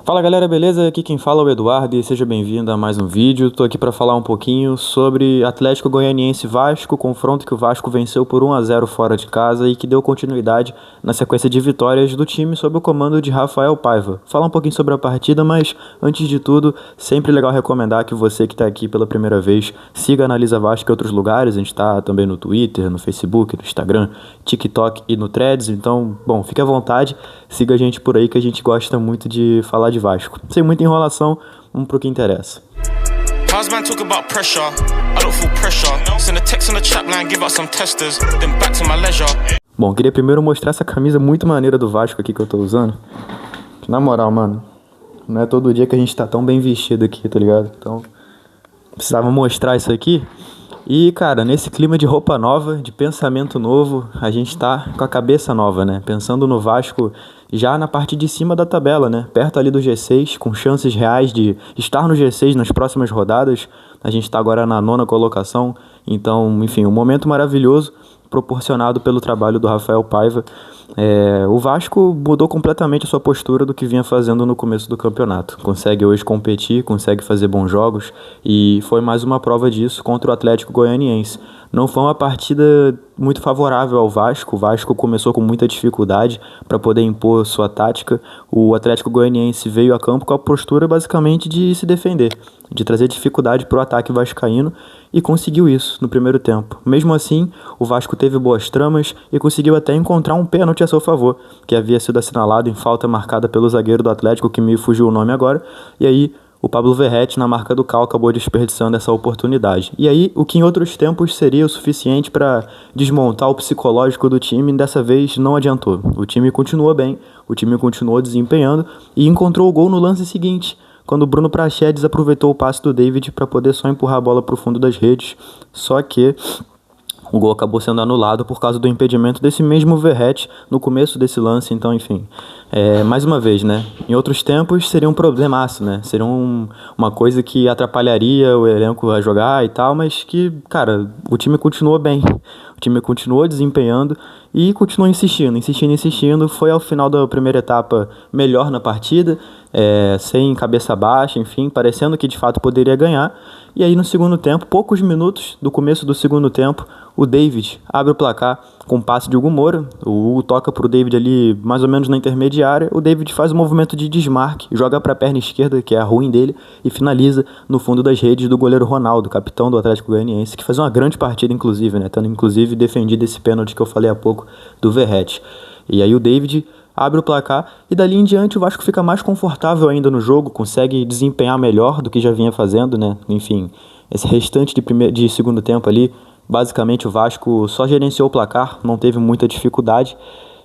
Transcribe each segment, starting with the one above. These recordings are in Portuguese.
Fala galera, beleza? Aqui quem fala é o Eduardo e seja bem-vindo a mais um vídeo. Tô aqui para falar um pouquinho sobre Atlético Goianiense e Vasco, confronto que o Vasco venceu por 1-0 fora de casa e que deu continuidade na sequência de vitórias do time sob o comando de Rafael Paiva. Falar um pouquinho sobre a partida, mas antes de tudo, sempre legal recomendar que você que está aqui pela primeira vez siga a Analisa Vasco em outros lugares. A gente está também no Twitter, no Facebook, no Instagram, TikTok e no Threads. Então, bom, fique à vontade, siga a gente por aí que a gente gosta muito de falar de Vasco. Sem muita enrolação, vamos pro que interessa. Bom, queria primeiro mostrar essa camisa muito maneira do Vasco aqui que eu tô usando. Na moral, mano, não é todo dia que a gente tá tão bem vestido aqui, tá ligado? Então, precisava mostrar isso aqui. E, cara, nesse clima de roupa nova, de pensamento novo, a gente tá com a cabeça nova, né? Pensando no Vasco já na parte de cima da tabela, né? Perto ali do G6, com chances reais de estar no G6 nas próximas rodadas. A gente tá agora na 9ª colocação. Então, enfim, um momento maravilhoso proporcionado pelo trabalho do Rafael Paiva. O Vasco mudou completamente a sua postura do que vinha fazendo no começo do campeonato. Consegue hoje competir, consegue fazer bons jogos e foi mais uma prova disso contra o Atlético Goianiense. Não foi uma partida muito favorável ao Vasco. O Vasco começou com muita dificuldade para poder impor sua tática. O Atlético Goianiense veio a campo com a postura basicamente de se defender, de trazer dificuldade para o ataque vascaíno e conseguiu isso no primeiro tempo. Mesmo assim, o Vasco teve boas tramas e conseguiu até encontrar um pênalti a seu favor, que havia sido assinalado em falta marcada pelo zagueiro do Atlético, que me fugiu o nome agora, e aí o Pablo Verratti, na marca do Cal, acabou desperdiçando essa oportunidade. E aí, o que em outros tempos seria o suficiente para desmontar o psicológico do time, dessa vez não adiantou. O time continuou bem, o time continuou desempenhando e encontrou o gol no lance seguinte, quando o Bruno Prachedes aproveitou o passe do David para poder só empurrar a bola para o fundo das redes. Só que o gol acabou sendo anulado por causa do impedimento desse mesmo Verratti no começo desse lance. Então, enfim, mais uma vez, né? Em outros tempos seria um problemaço, né? Seria uma coisa que atrapalharia o elenco a jogar e tal, mas que, cara, o time continuou bem. O time continuou desempenhando e continuou insistindo. Foi ao final da primeira etapa melhor na partida, sem cabeça baixa, enfim, parecendo que de fato poderia ganhar. E aí no segundo tempo, poucos minutos do começo do segundo tempo, o David abre o placar com um passe de Hugo Moura. O Hugo toca pro David ali mais ou menos na intermediária. O David faz um movimento de desmarque, joga para a perna esquerda, que é a ruim dele, e finaliza no fundo das redes do goleiro Ronaldo, capitão do Atlético Goianiense, que faz uma grande partida inclusive, né? Tendo inclusive defendido esse pênalti que eu falei há pouco do Verratti. E aí o David abre o placar e dali em diante o Vasco fica mais confortável ainda no jogo, consegue desempenhar melhor do que já vinha fazendo, né? Enfim, esse restante de segundo tempo ali, basicamente o Vasco só gerenciou o placar, não teve muita dificuldade.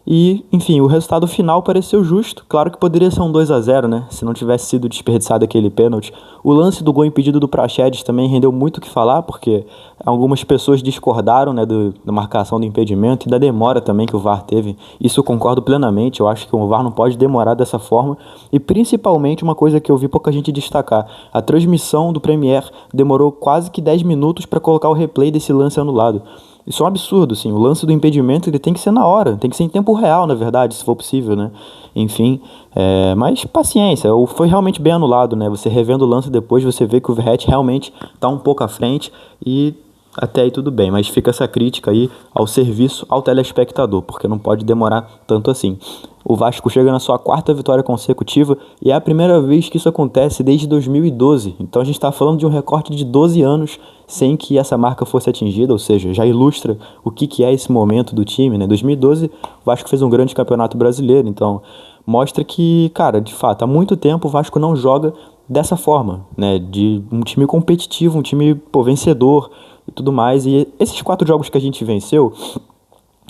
E, enfim, o resultado final pareceu justo. Claro que poderia ser um 2-0, né? Se não tivesse sido desperdiçado aquele pênalti. O lance do gol impedido do Praxedes também rendeu muito o que falar, porque algumas pessoas discordaram, né, da marcação do impedimento e da demora também que o VAR teve. Isso eu concordo plenamente. Eu acho que o VAR não pode demorar dessa forma. E principalmente uma coisa que eu vi pouca gente destacar. A transmissão do Premier demorou quase que 10 minutos para colocar o replay desse lance anulado. Isso é um absurdo, assim. O lance do impedimento ele tem que ser na hora, tem que ser em tempo real, na verdade, se for possível, né? Enfim, mas paciência, foi realmente bem anulado, né? Você revendo o lance depois, você vê que o Verratti realmente está um pouco à frente e até aí tudo bem, mas fica essa crítica aí ao serviço ao telespectador, porque não pode demorar tanto assim. O Vasco chega na sua 4ª vitória consecutiva e é a primeira vez que isso acontece desde 2012. Então a gente está falando de um recorte de 12 anos sem que essa marca fosse atingida, ou seja, já ilustra o que é esse momento do time, né? 2012 o Vasco fez um grande campeonato brasileiro, então mostra que, cara, de fato, há muito tempo o Vasco não joga dessa forma, né? De um time competitivo, um time vencedor e tudo mais. E esses 4 jogos que a gente venceu,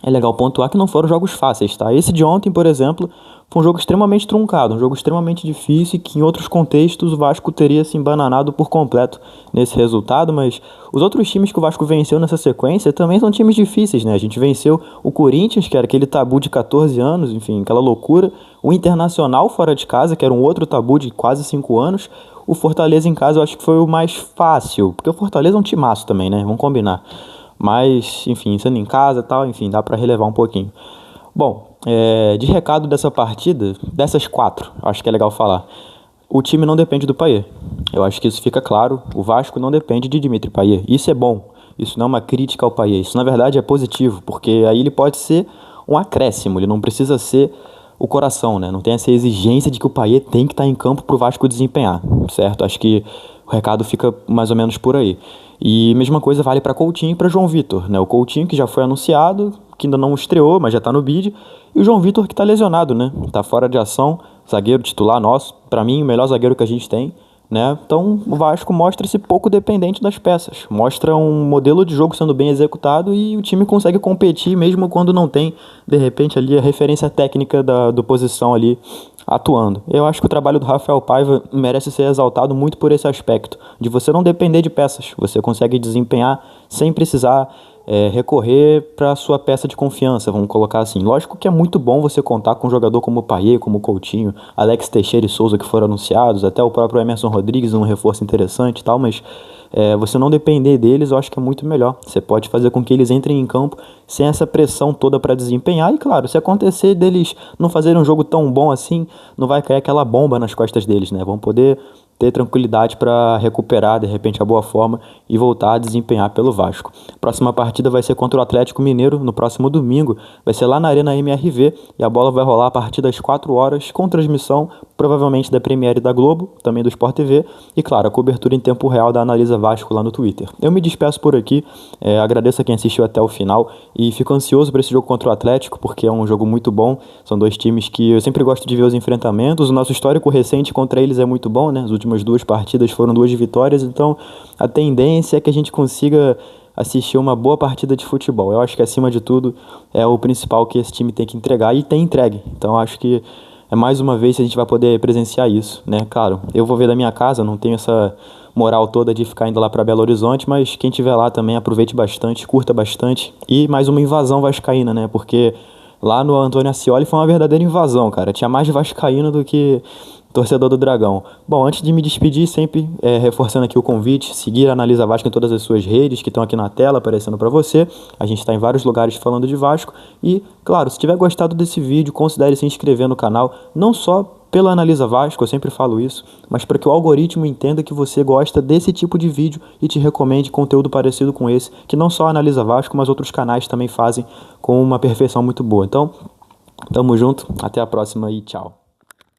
é legal pontuar que não foram jogos fáceis, tá? Esse de ontem, por exemplo, foi um jogo extremamente truncado, um jogo extremamente difícil e que em outros contextos o Vasco teria se embananado por completo nesse resultado, mas os outros times que o Vasco venceu nessa sequência também são times difíceis, né? A gente venceu o Corinthians, que era aquele tabu de 14 anos, enfim, aquela loucura, o Internacional fora de casa, que era um outro tabu de quase 5 anos, o Fortaleza em casa eu acho que foi o mais fácil, porque o Fortaleza é um timaço também, né? Vamos combinar. Mas, enfim, sendo em casa e tal, enfim, dá pra relevar um pouquinho. Bom, de recado dessa partida, dessas 4, acho que é legal falar. o time não depende do Payet. Eu acho que isso fica claro. O Vasco não depende de Dimitri Payet. Isso é bom. Isso não é uma crítica ao Payet. Isso, na verdade, é positivo, porque aí ele pode ser um acréscimo. Ele não precisa ser o coração, né? Não tem essa exigência de que o Payet tem que estar em campo para o Vasco desempenhar, certo? Acho que o recado fica mais ou menos por aí. E mesma coisa vale para Coutinho e para João Vitor, né? O Coutinho que já foi anunciado, que ainda não estreou, mas já tá no bid, e o João Vitor que tá lesionado, né? Tá fora de ação, zagueiro titular nosso, para mim o melhor zagueiro que a gente tem, né? Então o Vasco mostra-se pouco dependente das peças, mostra um modelo de jogo sendo bem executado e o time consegue competir mesmo quando não tem, de repente, ali a referência técnica do posição ali atuando. Eu acho que o trabalho do Rafael Paiva merece ser exaltado muito por esse aspecto, de você não depender de peças, você consegue desempenhar sem precisar recorrer para sua peça de confiança, vamos colocar assim. Lógico que é muito bom você contar com um jogador como o Payet, como o Coutinho, Alex Teixeira e Souza que foram anunciados, até o próprio Emerson Rodrigues, um reforço interessante e tal, mas você não depender deles eu acho que é muito melhor. Você pode fazer com que eles entrem em campo sem essa pressão toda para desempenhar e claro, se acontecer deles não fazerem um jogo tão bom assim, não vai cair aquela bomba nas costas deles, né? Vão poder ter tranquilidade para recuperar de repente a boa forma e voltar a desempenhar pelo Vasco. A próxima partida vai ser contra o Atlético Mineiro no próximo domingo, vai ser lá na Arena MRV e a bola vai rolar a partir das 4 horas com transmissão provavelmente da Premiere da Globo, também do Sport TV e claro, a cobertura em tempo real da Analisa Vasco lá no Twitter. Eu me despeço por aqui, agradeço a quem assistiu até o final e fico ansioso para esse jogo contra o Atlético porque é um jogo muito bom, são dois times que eu sempre gosto de ver os enfrentamentos, o nosso histórico recente contra eles é muito bom, né? As últimas 2 partidas foram 2 vitórias, então a tendência é que a gente consiga assistir uma boa partida de futebol. Eu acho que acima de tudo é o principal que esse time tem que entregar e tem entregue. Então eu acho que é mais uma vez que a gente vai poder presenciar isso, né? Claro, eu vou ver da minha casa, não tenho essa moral toda de ficar indo lá para Belo Horizonte, mas quem estiver lá também aproveite bastante, curta bastante e mais uma invasão vascaína, né? Porque lá no Antônio Ascioli foi uma verdadeira invasão, cara. Tinha mais vascaíno do que torcedor do Dragão. Bom, antes de me despedir, sempre reforçando aqui o convite, seguir a Analisa Vasco em todas as suas redes que estão aqui na tela aparecendo para você. A gente está em vários lugares falando de Vasco. E, claro, se tiver gostado desse vídeo, considere se inscrever no canal, não só pela Analisa Vasco, eu sempre falo isso, mas para que o algoritmo entenda que você gosta desse tipo de vídeo e te recomende conteúdo parecido com esse, que não só a Analisa Vasco, mas outros canais também fazem com uma perfeição muito boa. Então, tamo junto, até a próxima e tchau.